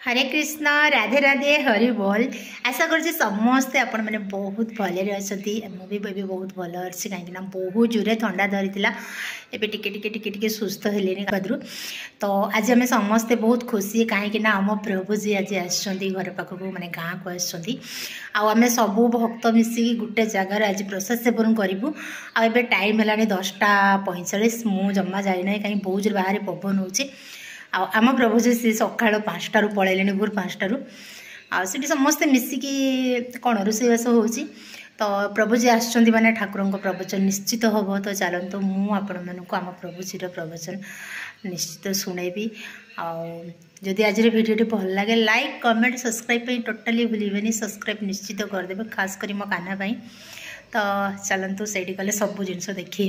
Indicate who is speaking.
Speaker 1: हरे कृष्ण राधे राधे हरि बोल। आशा कर समस्ते आपण मैंने बहुत भले मुझे भी बहुत भल अच्छी कहीं बहुत जोरे थंडा धरी एबे टिके सुस्थ हेलेनी कदरू। तो आज आम समस्ते बहुत खुशी कहीं आम प्रभु जी आज आसछंती घर पाखक माने गाँ को आसछंती आम सबू भक्त मिसिकी गोटे जगार आज प्रसाद सेवन करूँ। आबे टाइम है 10:45 मु जमा जाना कहीं बहुत जोर बाहर पवन होची। आम प्रभु जी सी सका 5टारू पलैले भोर 5टारू आठ समस्ते मिसिकी कौन रोषेईबास हो। तो प्रभु जी आसुँच माने ठाकुर प्रवचन निश्चित हम। तो चलते मुझे आम प्रभु जी प्रवचन निश्चित शुणेबी। आदि आज भिडियो भल लगे लाइक कमेंट सब्सक्राइब टोटाली भूलें। सब्सक्राइब निश्चित करदे खास कर मो काना। तो चलतु से गले सब जिन देखी।